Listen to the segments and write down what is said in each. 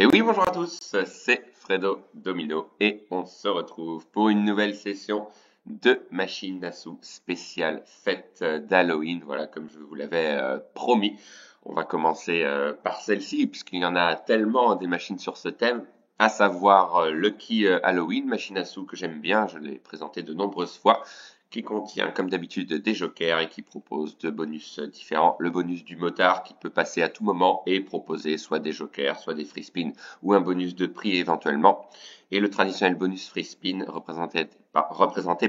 Et oui, bonjour à tous, c'est Fredo Domino et on se retrouve pour une nouvelle session de machine d'assaut spéciale fête d'Halloween. Voilà, comme je vous l'avais promis, on va commencer par celle-ci puisqu'il y en a tellement des machines sur ce thème, à savoir Lucky Halloween, machine à sous que j'aime bien, je l'ai présenté de nombreuses fois, qui contient comme d'habitude des jokers et qui propose deux bonus différents. Le bonus du motard qui peut passer à tout moment et proposer soit des jokers, soit des free spins ou un bonus de prix éventuellement. Et le traditionnel bonus free spin représenté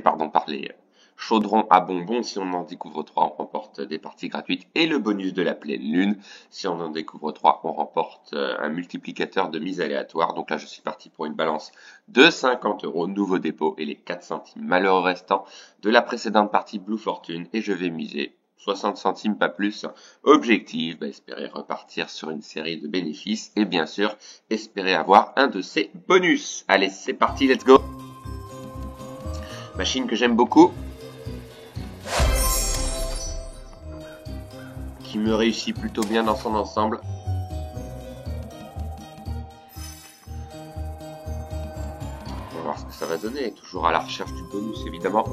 par les chaudrons à bonbons. Si on en découvre 3, on remporte des parties gratuites. Et le bonus de la pleine lune. Si on en découvre 3, on remporte un multiplicateur de mise aléatoire. Donc là, je suis parti pour une balance de 50 €, nouveau dépôt et les 4 centimes malheureux restants de la précédente partie Blue Fortune. Et je vais miser 60 centimes, pas plus. Objectif, espérer repartir sur une série de bénéfices. Et bien sûr, espérer avoir un de ces bonus. Allez, c'est parti, let's go. Machine que j'aime beaucoup, qui me réussit plutôt bien dans son ensemble. On va voir ce que ça va donner, toujours à la recherche du bonus évidemment.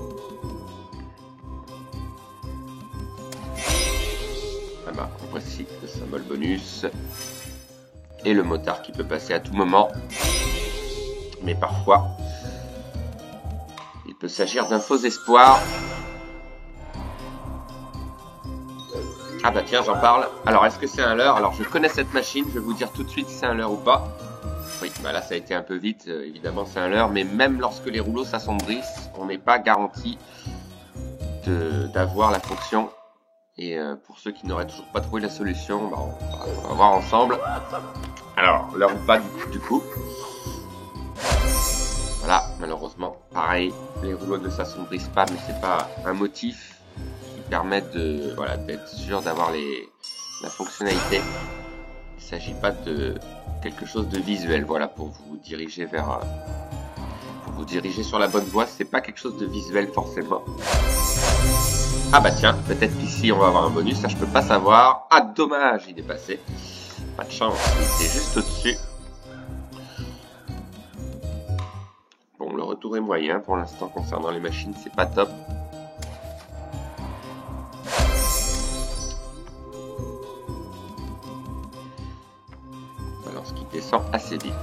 Ah bah, voici le symbole bonus. Et le motard qui peut passer à tout moment. Mais parfois, il peut s'agir d'un faux espoir. Ah bah tiens, j'en parle. Alors, est-ce que c'est un leurre? Alors, je connais cette machine, je vais vous dire tout de suite si c'est un leurre ou pas. Oui, bah là, ça a été un peu vite, évidemment, c'est un leurre, mais même lorsque les rouleaux s'assombrissent, on n'est pas garanti d'avoir la fonction. Et pour ceux qui n'auraient toujours pas trouvé la solution, bah, on va voir ensemble. Alors, leurre ou pas, du coup. Voilà, malheureusement, pareil, les rouleaux ne s'assombrissent pas, mais c'est pas un motif permettre d'être sûr d'avoir la fonctionnalité. Il ne s'agit pas de quelque chose de visuel, voilà, pour vous diriger sur la bonne voie. C'est pas quelque chose de visuel forcément. Ah bah tiens, peut-être qu'ici on va avoir un bonus, ça je peux pas savoir. Ah dommage, il est passé. Pas de chance, il était juste au-dessus. Bon, le retour est moyen pour l'instant concernant les machines, c'est pas top. Qui descend assez vite.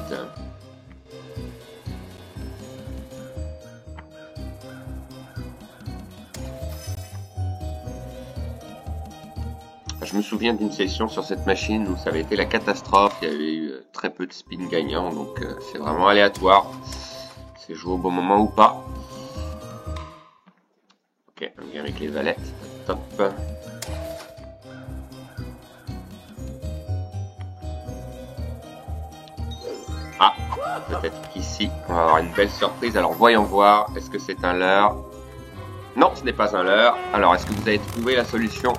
Je me souviens d'une session sur cette machine où ça avait été la catastrophe, il y avait eu très peu de spin gagnants, donc c'est vraiment aléatoire. C'est joué au bon moment ou pas. Ok, un gain avec les valettes, top. Ah, peut-être qu'ici, on va avoir une belle surprise. Alors, voyons voir. Est-ce que c'est un leurre? Non, ce n'est pas un leurre. Alors, est-ce que vous avez trouvé la solution?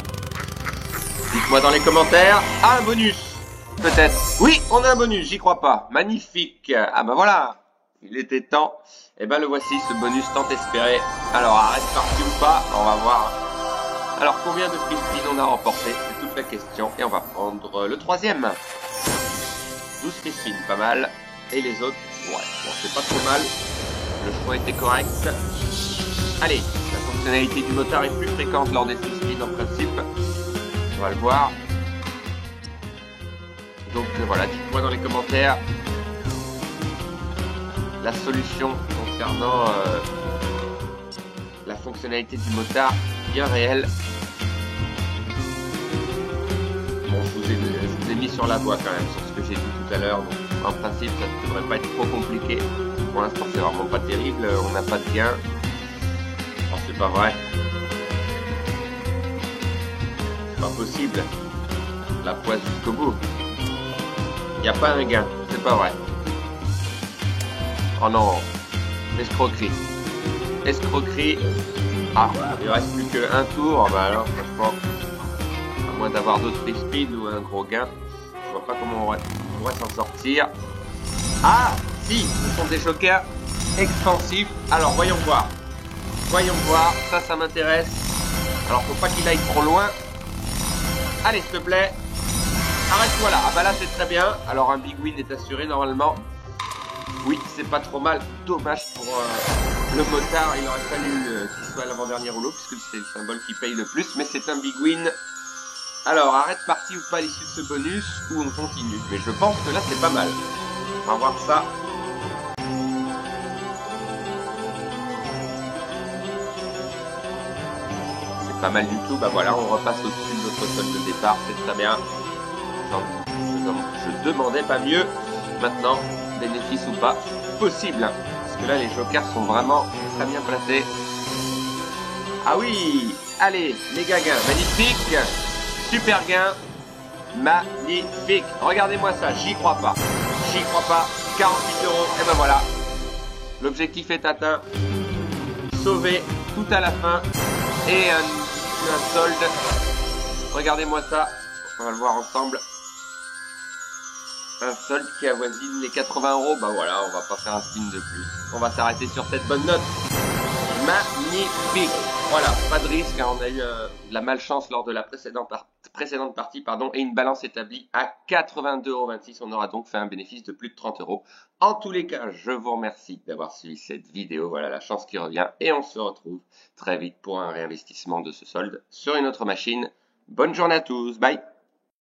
Dites-moi dans les commentaires. Ah, un bonus. Peut-être. Oui, on a un bonus, j'y crois pas. Magnifique. Ah bah voilà. Il était temps. Et ben le voici, ce bonus tant espéré. Alors, reste parti ou pas? On va voir. Alors, combien de free spin on a remporté? C'est toute la question. Et on va prendre le troisième. 12 free spin, pas mal. Et les autres, ouais, bon, c'est pas trop mal. Le choix était correct. Allez, la fonctionnalité du motard est plus fréquente lors des free spin en principe. On va le voir. Donc voilà, dites-moi dans les commentaires la solution concernant la fonctionnalité du motard bien réelle. Bon, je vous ai mis sur la voie quand même, sur ce que j'ai dit tout à l'heure. Donc, en principe, ça ne devrait pas être trop compliqué. Pour l'instant, c'est vraiment pas terrible. On n'a pas de gain. Oh, c'est pas vrai. C'est pas possible. La poisse jusqu'au bout. Il n'y a pas un gain. C'est pas vrai. Oh non. Escroquerie. Escroquerie. Ah, il reste plus qu'un tour. Bah alors, franchement, à moins d'avoir d'autres free spin ou un gros gain, je vois pas comment on pourrait s'en sortir. Ah, si, ce sont des jokers expansifs. Alors, voyons voir. Voyons voir, ça m'intéresse. Alors, faut pas qu'il aille trop loin. Allez, s'il te plaît. arrête-toi là. Ah bah là c'est très bien. Alors un big win est assuré normalement. Oui, c'est pas trop mal. Dommage pour le motard. Il aurait fallu qu'il soit à l'avant-dernier rouleau puisque c'est le symbole qui paye le plus. Mais c'est un big win. Alors, arrête partie ou pas à l'issue de ce bonus ou on continue. Mais je pense que là c'est pas mal. On va voir ça. C'est pas mal du tout. Bah voilà, on repasse au-dessus de notre solde de départ. C'est très bien. Je demandais pas mieux. Maintenant, bénéfice ou pas, possible. Parce que là, les jokers sont vraiment très bien placés. Ah oui, allez, méga gain, magnifique. Super gain, magnifique. Regardez-moi ça, j'y crois pas. J'y crois pas. 48 €, et ben voilà. L'objectif est atteint. Sauvé tout à la fin. Et un solde. Regardez-moi ça. On va le voir ensemble. Un solde qui avoisine les 80 €. Bah voilà, on va pas faire un spin de plus. On va s'arrêter sur cette bonne note. Magnifique. Voilà, pas de risque. Hein. On a eu de la malchance lors de la précédente partie et une balance établie à 82,26 €. On aura donc fait un bénéfice de plus de 30 €. En tous les cas, je vous remercie d'avoir suivi cette vidéo. Voilà la chance qui revient. Et on se retrouve très vite pour un réinvestissement de ce solde sur une autre machine. Bonne journée à tous. Bye.